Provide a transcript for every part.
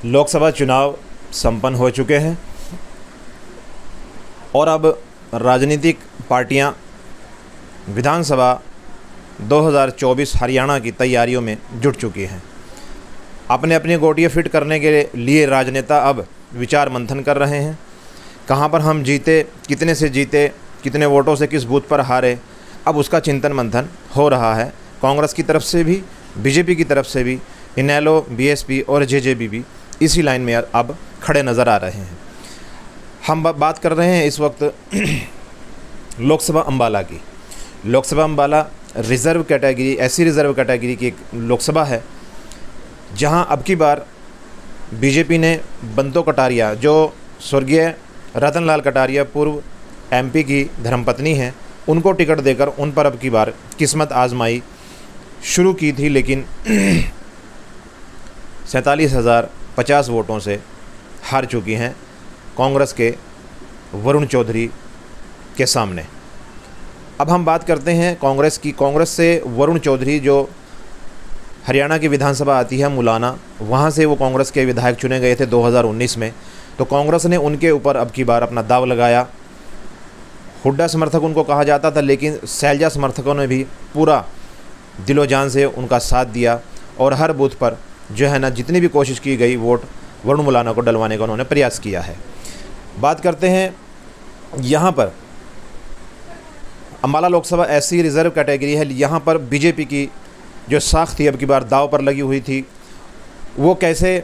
लोकसभा चुनाव संपन्न हो चुके हैं और अब राजनीतिक पार्टियां विधानसभा 2024 हरियाणा की तैयारियों में जुट चुकी हैं। अपने अपनी गोटियां फिट करने के लिए राजनेता अब विचार मंथन कर रहे हैं। कहां पर हम जीते, कितने से जीते, कितने वोटों से किस बूथ पर हारे, अब उसका चिंतन मंथन हो रहा है। कांग्रेस की तरफ से भी, बीजेपी की तरफ से भी, इनेलो, बीएसपी और जेजेपी भी इसी लाइन में अब खड़े नज़र आ रहे हैं। हम बात कर रहे हैं इस वक्त लोकसभा अम्बाला की। लोकसभा अम्बाला रिज़र्व कैटेगरी, ऐसी रिज़र्व कैटेगरी की एक लोकसभा है जहां अब की बार बीजेपी ने बंतो कटारिया, जो स्वर्गीय रतन लाल कटारिया पूर्व एमपी की धर्मपत्नी हैं, उनको टिकट देकर उन पर अब की बार किस्मत आजमाई शुरू की थी, लेकिन 47,050 वोटों से हार चुकी हैं कांग्रेस के वरुण चौधरी के सामने। अब हम बात करते हैं कांग्रेस की। कांग्रेस से वरुण चौधरी, जो हरियाणा की विधानसभा आती है मुलाना, वहाँ से वो कांग्रेस के विधायक चुने गए थे 2019 में। तो कांग्रेस ने उनके ऊपर अब की बार अपना दाव लगाया। हुड्डा समर्थक उनको कहा जाता था, लेकिन सैलजा समर्थकों ने भी पूरा दिलो जान से उनका साथ दिया और हर बूथ पर जो है ना, जितनी भी कोशिश की गई वोट वरुण मुलाना को डलवाने का उन्होंने प्रयास किया है। बात करते हैं यहाँ पर अम्बाला लोकसभा ऐसी रिज़र्व कैटेगरी है, यहाँ पर बीजेपी की जो साख थी अब की बार दाव पर लगी हुई थी। वो कैसे?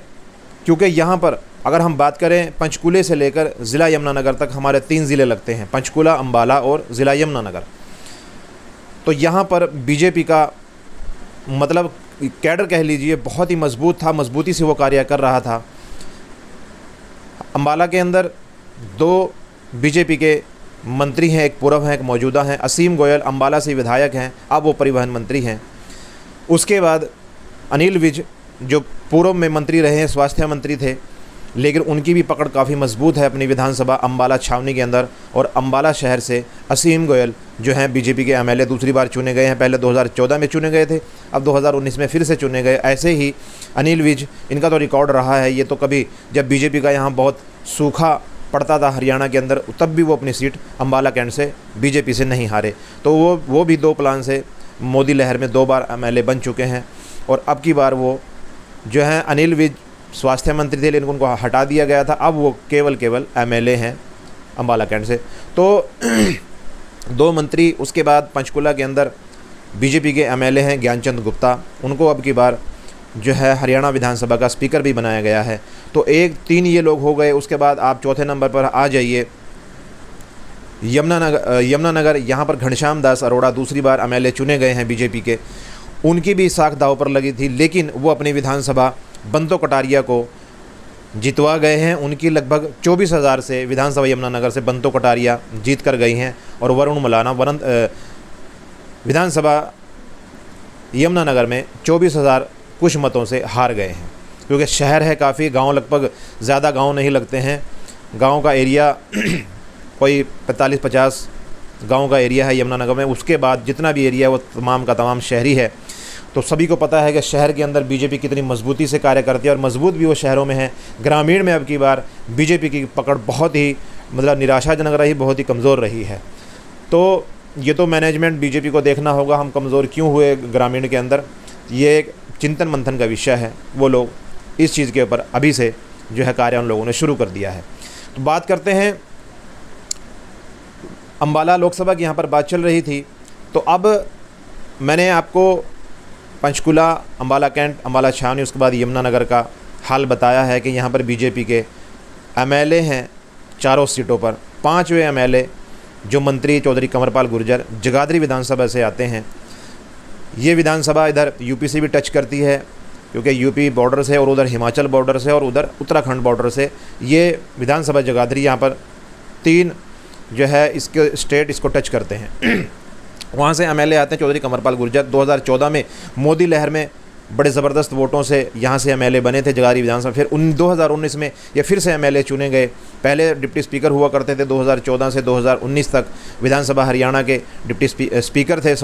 क्योंकि यहाँ पर अगर हम बात करें पंचकूले से लेकर ज़िला यमुनानगर तक हमारे 3 ज़िले लगते हैं, पंचकूला, अम्बाला और ज़िला यमुनानगर। तो यहाँ पर बीजेपी का मतलब कैडर कह लीजिए बहुत ही मजबूत था, मजबूती से वो कार्य कर रहा था। अम्बाला के अंदर 2 बीजेपी के मंत्री हैं, एक पूर्व हैं, एक मौजूदा हैं। असीम गोयल अम्बाला से विधायक हैं, अब वो परिवहन मंत्री हैं। उसके बाद अनिल विज, जो पूर्व में मंत्री रहे हैं, स्वास्थ्य मंत्री थे, लेकिन उनकी भी पकड़ काफ़ी मजबूत है अपनी विधानसभा अम्बाला छावनी के अंदर। और अम्बाला शहर से असीम गोयल जो हैं बीजेपी के एमएलए दूसरी बार चुने गए हैं। पहले 2014 में चुने गए थे, अब 2019 में फिर से चुने गए। ऐसे ही अनिल विज, इनका तो रिकॉर्ड रहा है, ये तो कभी जब बीजेपी का यहाँ बहुत सूखा पड़ता था हरियाणा के अंदर, तब भी वो अपनी सीट अम्बाला कैंट से बीजेपी से नहीं हारे। तो वो भी 2 प्लान से मोदी लहर में 2 बार एमएलए बन चुके हैं। और अब की बार वो जो हैं अनिल विज स्वास्थ्य मंत्री थे, लेकिन उनको हटा दिया गया था, अब वो केवल एमएलए हैं अम्बाला कैंट से। तो 2 मंत्री। उसके बाद पंचकुला के अंदर बीजेपी के एमएलए हैं ज्ञानचंद गुप्ता, उनको अब की बार जो है हरियाणा विधानसभा का स्पीकर भी बनाया गया है। तो 3 ये लोग हो गए। उसके बाद आप चौथे नंबर पर आ जाइए यमुनानगर। यहाँ पर घनश्याम दास अरोड़ा दूसरी बार एमएलए चुने गए हैं बीजेपी के। उनकी भी साख दाव पर लगी थी, लेकिन वो अपनी विधानसभा बंतो कटारिया को जितवा गए हैं। उनकी लगभग 24,000 से विधानसभा यमुनानगर से बंतो कटारिया जीत कर गई हैं। और वरुण मुलाना विधानसभा यमुनानगर में 24,000 कुछ मतों से हार गए हैं। क्योंकि शहर है काफ़ी, गांव लगभग ज़्यादा गांव नहीं लगते हैं। गांव का एरिया कोई 45-50 गांव का एरिया है यमुनानगर में। उसके बाद जितना भी एरिया है वो तमाम का तमाम शहरी है। तो सभी को पता है कि शहर के अंदर बीजेपी कितनी मजबूती से कार्य करती है, और मजबूत भी वो शहरों में है। ग्रामीण में अब की बार बीजेपी की पकड़ बहुत ही मतलब निराशाजनक रही, बहुत ही कमज़ोर रही है। तो ये तो मैनेजमेंट बीजेपी को देखना होगा हम कमज़ोर क्यों हुए ग्रामीण के अंदर। ये एक चिंतन मंथन का विषय है। वो लोग इस चीज़ के ऊपर अभी से जो है कार्य उन लोगों ने शुरू कर दिया है। तो बात करते हैं अम्बाला लोकसभा की, यहाँ पर बात चल रही थी। तो अब मैंने आपको पंचकुला, अम्बाला कैंट, अम्बाला छावनी, उसके बाद यमुनानगर का हाल बताया है कि यहाँ पर बीजेपी के एमएलए हैं 4 सीटों पर। 5वें एमएलए जो मंत्री चौधरी कंवरपाल गुर्जर जगाधरी विधानसभा से आते हैं। ये विधानसभा इधर यूपी से भी टच करती है, क्योंकि यूपी बॉर्डर से, और उधर हिमाचल बॉर्डर से, और उधर उत्तराखंड बॉर्डर से ये विधानसभा जगाधरी, यहाँ पर 3 जो है इसके स्टेट इसको टच करते हैं। वहाँ से एमएलए आते हैं चौधरी कंवरपाल गुर्जर। 2014 में मोदी लहर में बड़े ज़बरदस्त वोटों से यहाँ से एमएलए बने थे जगाधरी विधानसभा। फिर 2019 में ये फिर से एमएलए चुने गए। पहले डिप्टी स्पीकर हुआ करते थे 2014 से 2019 तक, विधानसभा हरियाणा के डिप्टी स्पीकर थे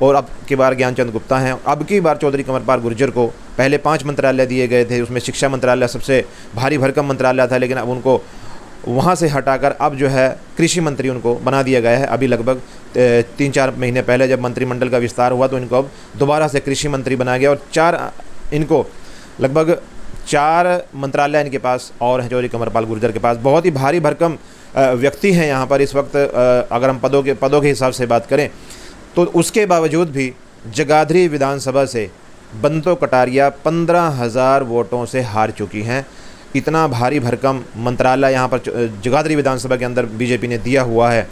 और अब की बार ज्ञानचंद गुप्ता हैं। अब की बार चौधरी कंवरपाल गुर्जर को पहले 5 मंत्रालय दिए गए थे, उसमें शिक्षा मंत्रालय सबसे भारी भरकम मंत्रालय था, लेकिन अब उनको वहाँ से हटाकर अब जो है कृषि मंत्री उनको बना दिया गया है। अभी लगभग 3-4 महीने पहले जब मंत्रिमंडल का विस्तार हुआ तो इनको अब दोबारा से कृषि मंत्री बनाया गया, और इनको लगभग 4 मंत्रालय इनके पास और हैं चौधरी कंवरपाल गुर्जर के पास। बहुत ही भारी भरकम व्यक्ति हैं यहाँ पर इस वक्त। अगर हम पदों के हिसाब से बात करें तो उसके बावजूद भी जगाधरी विधानसभा से बंतो कटारिया 15,000 वोटों से हार चुकी हैं। इतना भारी भरकम मंत्रालय यहाँ पर जगाधरी विधानसभा के अंदर बीजेपी ने दिया हुआ है,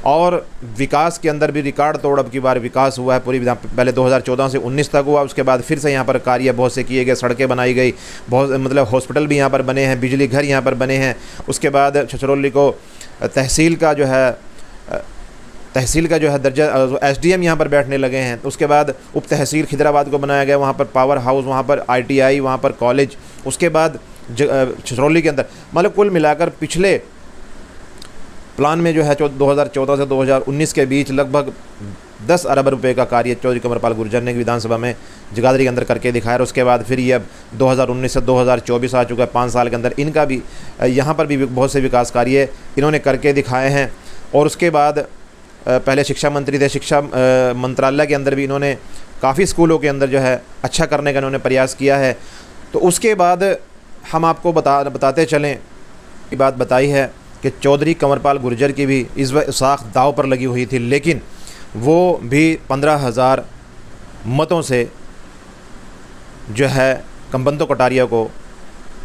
और विकास के अंदर भी रिकॉर्ड तोड़ अब की बार विकास हुआ है पूरी पहले 2014 से 19 तक हुआ, उसके बाद फिर से यहाँ पर कार्य बहुत से किए गए, सड़कें बनाई गई, बहुत मतलब हॉस्पिटल भी यहाँ पर बने हैं, बिजली घर यहाँ पर बने हैं। उसके बाद छछरौली को तहसील का जो है दर्जा, एसडीएम यहाँ पर बैठने लगे हैं। उसके बाद उप तहसील खिदराबाद को बनाया गया, वहाँ पर पावर हाउस, वहाँ पर ITI, वहाँ पर कॉलेज। उसके बाद छछरौली के अंदर मतलब कुल मिलाकर पिछले प्लान में जो है 2014 से 2019 के बीच लगभग 10 अरब रुपए का कार्य चौधरी कंवरपाल गुर्जर ने विधानसभा में जगाधरी के अंदर करके दिखाया। और उसके बाद फिर ये अब 2019 से 2024 आ चुका है, 5 साल के अंदर इनका भी यहाँ पर भी बहुत से विकास कार्य इन्होंने करके दिखाए हैं। और उसके बाद पहले शिक्षा मंत्री थे, शिक्षा मंत्रालय के अंदर भी इन्होंने काफ़ी स्कूलों के अंदर जो है अच्छा करने का इन्होंने प्रयास किया है। तो उसके बाद हम आपको बताते चलें, ये बात बताई है कि चौधरी कंवरपाल गुर्जर की भी इस साख दाव पर लगी हुई थी, लेकिन वो भी 15,000 मतों से जो है बंतो कटारिया को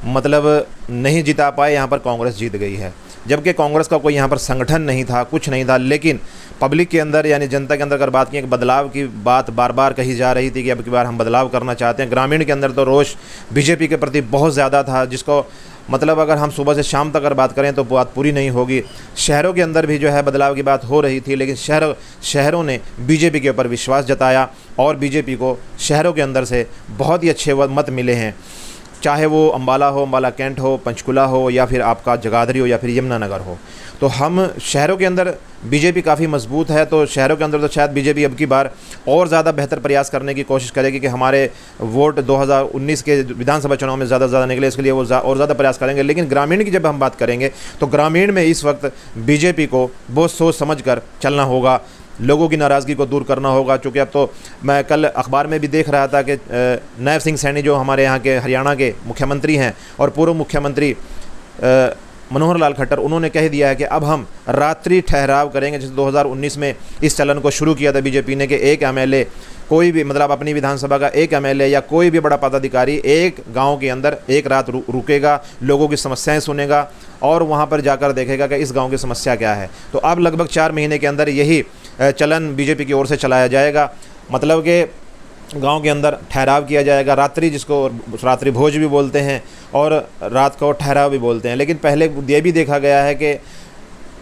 मतलब नहीं जिता पाए। यहाँ पर कांग्रेस जीत गई है, जबकि कांग्रेस का कोई यहाँ पर संगठन नहीं था, कुछ नहीं था, लेकिन पब्लिक के अंदर यानी जनता के अंदर अगर बात की, बदलाव की बात बार बार कही जा रही थी कि अब की बार हम बदलाव करना चाहते हैं। ग्रामीण के अंदर तो रोष बीजेपी के प्रति बहुत ज़्यादा था, जिसको मतलब अगर हम सुबह से शाम तक अगर बात करें तो बात पूरी नहीं होगी। शहरों के अंदर भी जो है बदलाव की बात हो रही थी, लेकिन शहरों ने बीजेपी के ऊपर विश्वास जताया और बीजेपी को शहरों के अंदर से बहुत ही अच्छे मत मिले हैं, चाहे वो अम्बाला हो, अम्बाला कैंट हो, पंचकुला हो, या फिर आपका जगाधरी हो, या फिर यमुनानगर हो। तो हम शहरों के अंदर बीजेपी काफ़ी मजबूत है, तो शहरों के अंदर तो शायद बीजेपी अब की बार और ज़्यादा बेहतर प्रयास करने की कोशिश करेगी कि हमारे वोट 2019 के विधानसभा चुनाव में ज़्यादा से ज़्यादा निकले, इसके लिए वो और ज़्यादा प्रयास करेंगे। लेकिन ग्रामीण की जब हम बात करेंगे तो ग्रामीण में इस वक्त बीजेपी को बहुत सोच समझ कर चलना होगा, लोगों की नाराज़गी को दूर करना होगा। चूँकि अब तो मैं कल अखबार में भी देख रहा था कि नैब सिंह सैनी जो हमारे यहाँ के हरियाणा के मुख्यमंत्री हैं और पूर्व मुख्यमंत्री मनोहर लाल खट्टर, उन्होंने कह दिया है कि अब हम रात्रि ठहराव करेंगे। जैसे 2019 में इस चलन को शुरू किया था बीजेपी ने कि एक एमएलए कोई भी मतलब अपनी विधानसभा का एक एमएलए या कोई भी बड़ा पदाधिकारी एक गांव के अंदर एक रात रुकेगा, लोगों की समस्याएं सुनेगा और वहां पर जाकर देखेगा कि इस गांव की समस्या क्या है। तो अब लगभग 4 महीने के अंदर यही चलन बीजेपी की ओर से चलाया जाएगा, मतलब कि गांव के अंदर ठहराव किया जाएगा, रात्रि जिसको रात्रि भोज भी बोलते हैं और रात को ठहराव भी बोलते हैं। लेकिन पहले ये भी देखा गया है कि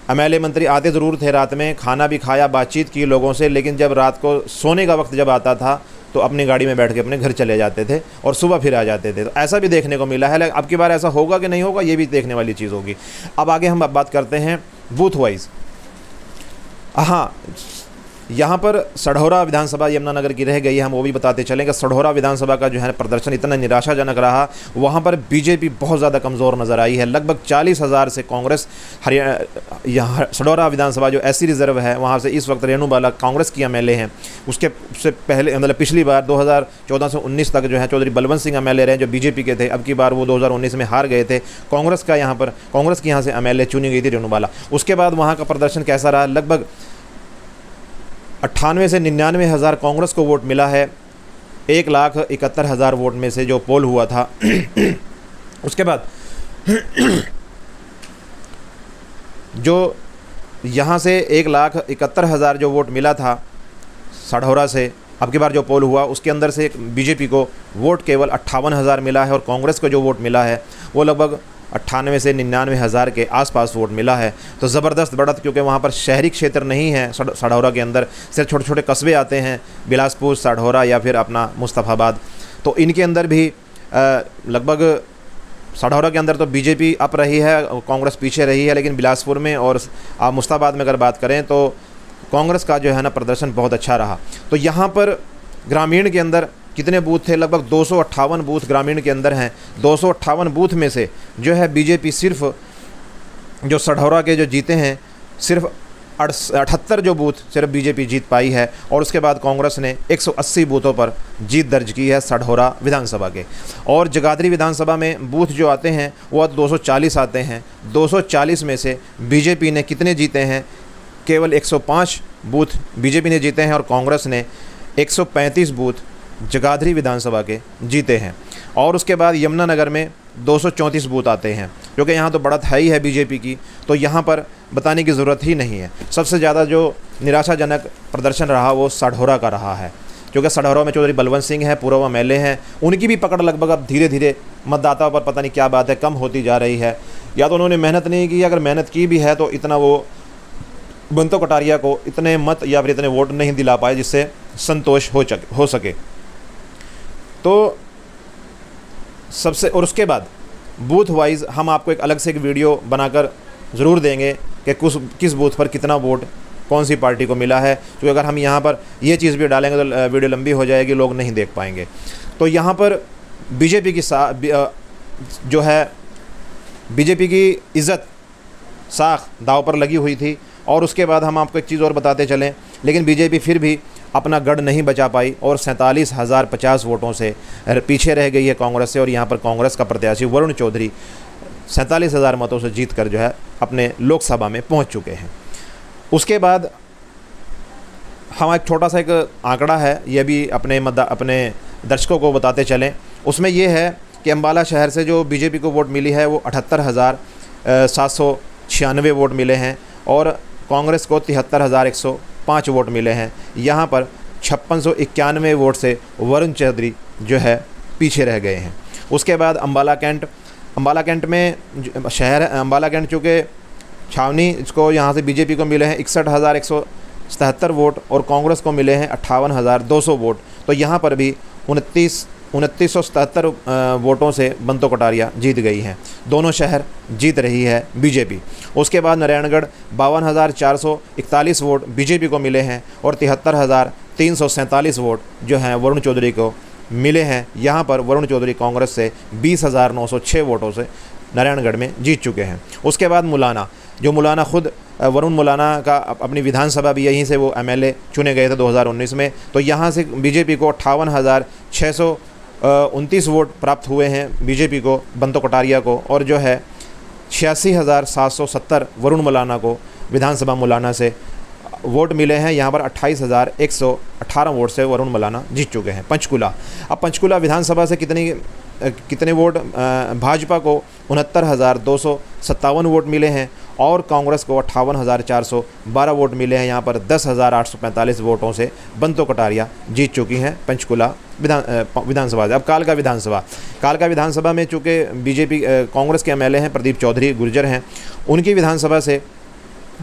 एमएलए मंत्री आते ज़रूर थे, रात में खाना भी खाया, बातचीत की लोगों से, लेकिन जब रात को सोने का वक्त जब आता था तो अपनी गाड़ी में बैठ के अपने घर चले जाते थे और सुबह फिर आ जाते थे। तो ऐसा भी देखने को मिला है। अब की बार ऐसा होगा कि नहीं होगा, ये भी देखने वाली चीज़ होगी। अब आगे हम बात करते हैं बूथ वाइज। हाँ, यहाँ पर सढौरा विधानसभा यमुनानगर की रह गई है, हम वो भी बताते चलेंगे। सढौरा विधानसभा का जो है प्रदर्शन इतना निराशाजनक रहा, वहाँ पर बीजेपी बहुत ज़्यादा कमज़ोर नज़र आई है। लगभग 40,000 से कांग्रेस यहाँ सढौरा विधानसभा जो SC रिजर्व है वहाँ से इस वक्त रेणु बाला कांग्रेस की एमएलए हैं। उससे पहले मतलब पिछली बार 2014 से 19 तक जो है चौधरी बलवंत सिंह एमएलए रहे जो बीजेपी के थे। अब की बार वो 2019 में हार गए थे। कांग्रेस की यहाँ से एमएलए चुनी गई थी रेणु बाला। उसके बाद वहाँ का प्रदर्शन कैसा रहा, लगभग 98 से 99 हज़ार कांग्रेस को वोट मिला है 1,71,000 वोट में से जो पोल हुआ था। उसके बाद जो यहाँ से 1,71,000 जो वोट मिला था सढौरा से, अब की बार जो पोल हुआ उसके अंदर से बीजेपी को वोट केवल 58,000 मिला है और कांग्रेस को जो वोट मिला है वो लगभग 98 से 99 हज़ार के आसपास वोट मिला है। तो ज़बरदस्त बढ़त, क्योंकि वहाँ पर शहरी क्षेत्र नहीं है सढौरा के अंदर, सिर्फ छोटे छोटे कस्बे आते हैं, बिलासपुर, सढौरा या फिर अपना मुस्तफ़ाबाद। तो इनके अंदर भी लगभग सढौरा के अंदर तो बीजेपी अप रही है, कांग्रेस पीछे रही है, लेकिन बिलासपुर में और मुस्तफ़ाबाद में अगर बात करें तो कांग्रेस का जो है ना प्रदर्शन बहुत अच्छा रहा। तो यहाँ पर ग्रामीण के अंदर कितने बूथ थे, लगभग 258 बूथ ग्रामीण के अंदर हैं। 258 बूथ में से जो है बीजेपी सिर्फ जो सढौरा के जो जीते हैं, सिर्फ 78 जो बूथ सिर्फ बीजेपी जीत पाई है। और उसके बाद कांग्रेस ने 180 बूथों पर जीत दर्ज की है सढौरा विधानसभा के। और जगाधरी विधानसभा में बूथ जो आते हैं वो 240 आते हैं। 240 में से बीजेपी ने कितने जीते हैं, केवल 105 बूथ बीजेपी ने जीते हैं और कांग्रेस ने 135 बूथ जगाधरी विधानसभा के जीते हैं। और उसके बाद यमुनानगर में 234 बूथ आते हैं, क्योंकि यहाँ तो बढ़त है ही है बीजेपी की, तो यहाँ पर बताने की ज़रूरत ही नहीं है। सबसे ज़्यादा जो निराशाजनक प्रदर्शन रहा वो सढौरा का रहा है, क्योंकि सढौरा में चौधरी बलवंत सिंह हैं, पूर्व एमएलए हैं। उनकी भी पकड़ लगभग अब धीरे धीरे मतदाताओं पर पता नहीं क्या बात है कम होती जा रही है, या तो उन्होंने मेहनत नहीं की, अगर मेहनत की भी है तो इतना वो बंतो कटारिया को इतने मत या फिर इतने वोट नहीं दिला पाए जिससे संतोष हो सके। तो सबसे, और उसके बाद बूथ वाइज हम आपको एक अलग से एक वीडियो बनाकर ज़रूर देंगे कि किस बूथ पर कितना वोट कौन सी पार्टी को मिला है, क्योंकि अगर हम यहाँ पर ये चीज़ भी डालेंगे तो वीडियो लंबी हो जाएगी, लोग नहीं देख पाएंगे। तो यहाँ पर बीजेपी की जो है बीजेपी की इज़्ज़त साख दाव पर लगी हुई थी। और उसके बाद हम आपको एक चीज़ और बताते चलें, लेकिन बीजेपी फिर भी अपना गढ़ नहीं बचा पाई और 47,050 वोटों से पीछे रह गई है कांग्रेस से। और यहाँ पर कांग्रेस का प्रत्याशी वरुण चौधरी 47,000 मतों से जीतकर जो है अपने लोकसभा में पहुँच चुके हैं। उसके बाद हम एक छोटा सा एक आंकड़ा है, ये भी अपने दर्शकों को बताते चलें। उसमें ये है कि अम्बाला शहर से जो बीजेपी को वोट मिली है वो 78,796 वोट मिले हैं और कांग्रेस को 73,105 वोट मिले हैं। यहाँ पर 5691 वोट से वरुण चौधरी जो है पीछे रह गए हैं। उसके बाद अम्बाला कैंट में शहर है अम्बाला कैंट, चूँकि छावनी, इसको यहाँ से बीजेपी को मिले हैं 61,177 वोट और कांग्रेस को मिले हैं 58,200 वोट। तो यहाँ पर भी 2977 वोटों से बंतो कटारिया जीत गई हैं। दोनों शहर जीत रही है बीजेपी। उसके बाद नारायणगढ़ 52,441 वोट बीजेपी को मिले हैं और 73,347 वोट जो हैं वरुण चौधरी को मिले हैं। यहाँ पर वरुण चौधरी कांग्रेस से 20,906 वोटों से नारायणगढ़ में जीत चुके हैं। उसके बाद मुलाना, जो मुलाना खुद वरुण मुलाना का अपनी विधानसभा भी यहीं से वो एमएलए चुने गए थे 2019 में। तो यहाँ से बीजेपी को 58,629 वोट प्राप्त हुए हैं बीजेपी को, बंतो कटारिया को, और जो है 86,770 वरुण मुलाना को विधानसभा मुलाना से वोट मिले हैं। यहाँ पर 28,118 वोट से वरुण मुलाना जीत चुके हैं। पंचकुला, अब पंचकुला विधानसभा से कितने वोट, भाजपा को 69,257 वोट मिले हैं और कांग्रेस को 58,412 वोट मिले हैं। यहाँ पर 10,845 वोटों से बंतो कटारिया जीत चुकी हैं पंचकुला विधानसभा से। अब कालका विधानसभा में चूँकि बीजेपी कांग्रेस के एमएलए हैं प्रदीप चौधरी गुर्जर हैं, उनकी विधानसभा से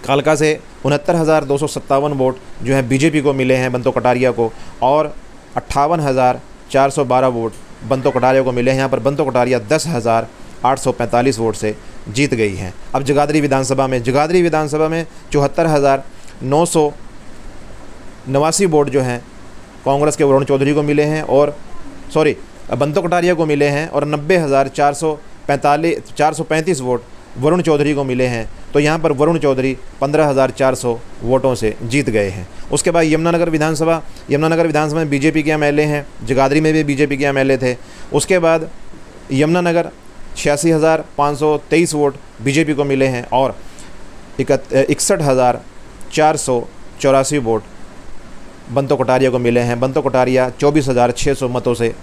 कालका से 69,257 वोट जो है बीजेपी को मिले हैं बंतो कटारिया को और 58,412 वोट बंतो कटारिया को मिले हैं। यहाँ पर बंतो कटारिया 10,845 वोट से जीत गई हैं। अब जगाधरी विधानसभा में 74,989 वोट जो हैं कांग्रेस के वरुण चौधरी को मिले हैं और बंतो कटारिया को मिले हैं और 90,435 वोट वरुण चौधरी को मिले हैं। तो यहाँ पर वरुण चौधरी 15,400 वोटों से जीत गए हैं। उसके बाद यमुनानगर विधानसभा में बीजेपी के एमएलए हैं, जगाधरी में भी बीजेपी के एमएलए थे। उसके बाद यमुनानगर 86,523 वोट बीजेपी को मिले हैं और 61,484 वोट बंतो कटारिया को मिले हैं। बंतो कटारिया 24,600 मतों से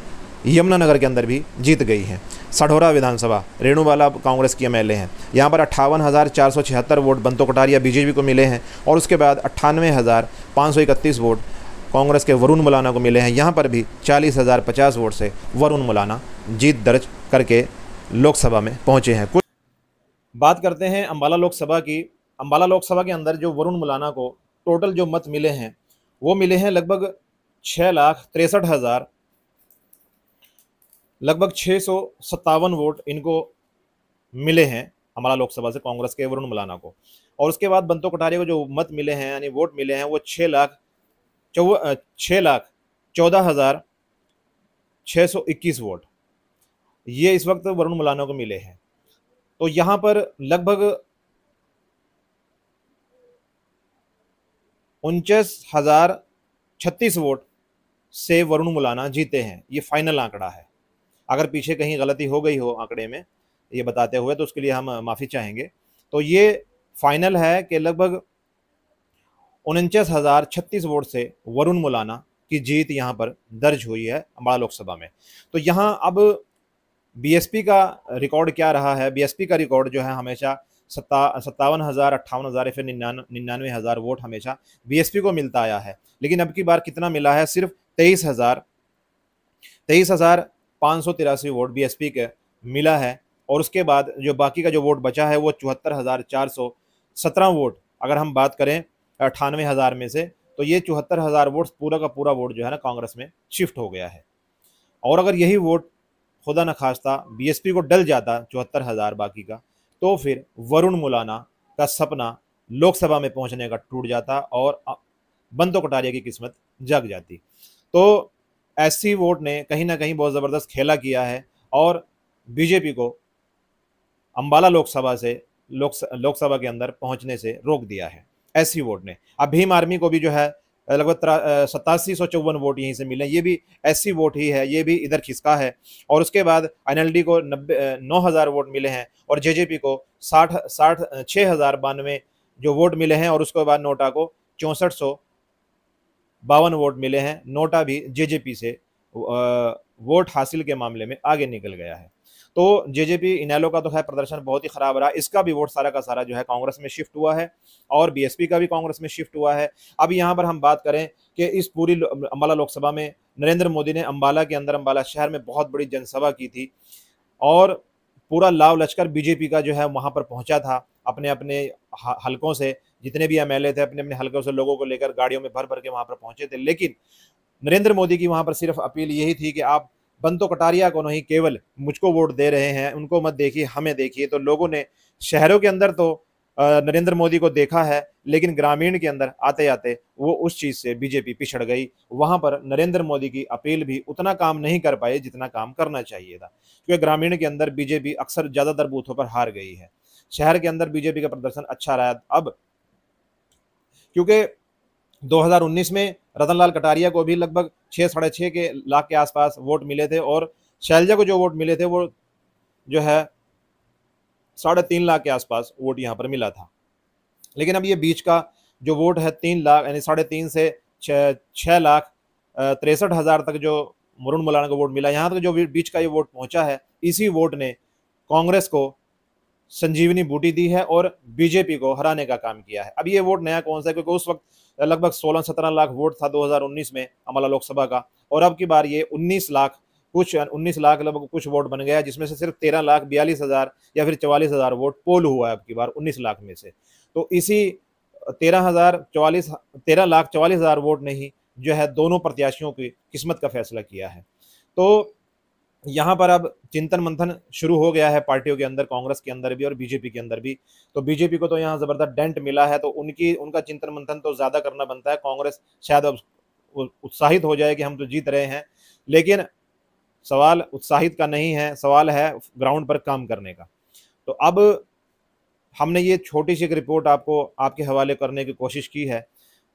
यमुनानगर के अंदर भी जीत गई हैं। सढौरा विधानसभा रेणुवाला कांग्रेस की एमएलए हैं, यहाँ पर 58,476 वोट बंतो कटारिया बीजेपी को मिले हैं और उसके बाद 98,531 वोट कांग्रेस के वरुण मुलाना को मिले हैं। यहाँ पर भी 40,050 वोट से वरुण मुलाना जीत दर्ज करके लोकसभा में पहुँचे हैं। कुछ बात करते हैं अम्बाला लोकसभा की। अम्बाला लोकसभा के अंदर जो वरुण मुलाना को टोटल जो मत मिले हैं वो मिले हैं लगभग 6,63,000, लगभग 657 वोट इनको मिले हैं अम्बाला लोकसभा से कांग्रेस के वरुण मुलाना को। और उसके बाद बंतो कटारिया को जो मत मिले हैं यानी वोट मिले हैं वो 6,14,621 वोट, ये इस वक्त वरुण मुलाना को मिले हैं। तो यहाँ पर लगभग 49,036 वोट से वरुण मुलाना जीते हैं। ये फाइनल आंकड़ा है। अगर पीछे कहीं गलती हो गई हो आंकड़े में ये बताते हुए तो उसके लिए हम माफ़ी चाहेंगे। तो ये फाइनल है कि लगभग 49,036 वोट से वरुण मुलाना की जीत यहाँ पर दर्ज हुई है अम्बाला लोकसभा में। तो यहाँ अब बीएसपी का रिकॉर्ड क्या रहा है? बीएसपी का रिकॉर्ड जो है हमेशा 57,000, 58,000 या फिर 99,000 वोट हमेशा बीएसपी को मिलता आया है। लेकिन अब की बार कितना मिला है? सिर्फ 23,583 वोट बीएसपी के मिला है। और उसके बाद जो बाकी का जो वोट बचा है वो 74,417 वोट, अगर हम बात करें 98,000 में से, तो ये 74,000 वोट पूरा का पूरा वोट जो है ना कांग्रेस में शिफ्ट हो गया है। और अगर यही वोट खुदा न खास्ता बीएसपी को डल जाता 74,000 बाकी का, तो फिर वरुण मुलाना का सपना लोकसभा में पहुंचने का टूट जाता और बंतो कटारिया की किस्मत जग जाती। तो एससी वोट ने कहीं ना कहीं बहुत ज़बरदस्त खेला किया है और बीजेपी को अम्बाला लोकसभा से लोकसभा के अंदर पहुंचने से रोक दिया है एससी वोट ने। अब भीम आर्मी को भी जो है लगभग 8754 वोट यहीं से मिले, ये भी एससी वोट ही है, ये भी इधर खिसका है। और उसके बाद एनएलडी को 9,000 वोट मिले हैं और जेजेपी को 6,092 जो वोट मिले हैं। और उसके बाद नोटा को 6452 वोट मिले हैं। नोटा भी जेजेपी से वोट हासिल के मामले में आगे निकल गया है। तो जेजेपी इनेलो का तो है प्रदर्शन बहुत ही खराब रहा, इसका भी वोट सारा का सारा जो है कांग्रेस में शिफ्ट हुआ है और बीएसपी का भी कांग्रेस में शिफ्ट हुआ है। अब यहाँ पर हम बात करें कि इस पूरी अम्बाला लोकसभा में नरेंद्र मोदी ने अम्बाला के अंदर अम्बाला शहर में बहुत बड़ी जनसभा की थी और पूरा लाव लश्कर बीजेपी का जो है वहाँ पर पहुँचा था। अपने अपने हलकों से जितने भी एमएलए थे अपने अपने हलकों से लोगों को लेकर गाड़ियों में भर भर के वहाँ पर पहुँचे थे। लेकिन नरेंद्र मोदी की वहाँ पर सिर्फ अपील यही थी कि आप बंतो कटारिया को नहीं केवल मुझको वोट दे रहे हैं, उनको मत देखिए, हमें देखिए। तो लोगों ने शहरों के अंदर तो नरेंद्र मोदी को देखा है, लेकिन ग्रामीण के अंदर आते आते वो उस चीज़ से बीजेपी पिछड़ गई। वहाँ पर नरेंद्र मोदी की अपील भी उतना काम नहीं कर पाए जितना काम करना चाहिए था, क्योंकि ग्रामीण के अंदर बीजेपी अक्सर ज़्यादातर बूथों पर हार गई है। शहर के अंदर बीजेपी का प्रदर्शन अच्छा रहा। अब क्योंकि 2019 में रतनलाल कटारिया को भी लगभग 6-6.5 लाख के आसपास वोट मिले थे और शैलजा को जो वोट मिले थे वो जो है 3.5 लाख के आसपास वोट यहाँ पर मिला था। लेकिन अब ये बीच का जो वोट है 3 लाख यानी 3.5 से 6,63,000 तक जो वरुण मुलाना को वोट मिला, यहाँ तक जो बीच का ये वोट पहुँचा है, इसी वोट ने कांग्रेस को संजीवनी बूटी दी है और बीजेपी को हराने का काम किया है। अब ये वोट नया कौन सा है, क्योंकि उस वक्त लगभग 16-17 लाख वोट था 2019 में अम्बाला लोकसभा का, और अब की बार ये 19 लाख लगभग कुछ वोट बन गया, जिसमें से सिर्फ 13,42,000 या फिर 44,000 वोट पोल हुआ है अब की बार 19 लाख में से। तो इसी 13,44,000 वोट ने ही जो है दोनों प्रत्याशियों की किस्मत का फैसला किया है। तो यहाँ पर अब चिंतन मंथन शुरू हो गया है पार्टियों के अंदर, कांग्रेस के अंदर भी और बीजेपी के अंदर भी। तो बीजेपी को तो यहाँ जबरदस्त डेंट मिला है, तो उनका चिंतन मंथन तो ज्यादा करना बनता है। कांग्रेस शायद अब उत्साहित हो जाए कि हम तो जीत रहे हैं, लेकिन सवाल उत्साहित का नहीं है, सवाल है ग्राउंड पर काम करने का। तो अब हमने ये छोटी सी एक रिपोर्ट आपको आपके हवाले करने की कोशिश की है।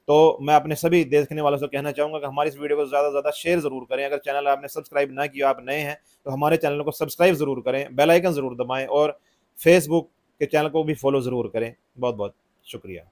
तो मैं अपने सभी देखने वालों से कहना चाहूँगा कि हमारी इस वीडियो को ज़्यादा से ज़्यादा शेयर ज़रूर करें। अगर चैनल आपने सब्सक्राइब ना किया, आप नए हैं, तो हमारे चैनल को सब्सक्राइब ज़रूर करें, बेल आइकन ज़रूर दबाएं और फेसबुक के चैनल को भी फॉलो ज़रूर करें। बहुत बहुत शुक्रिया।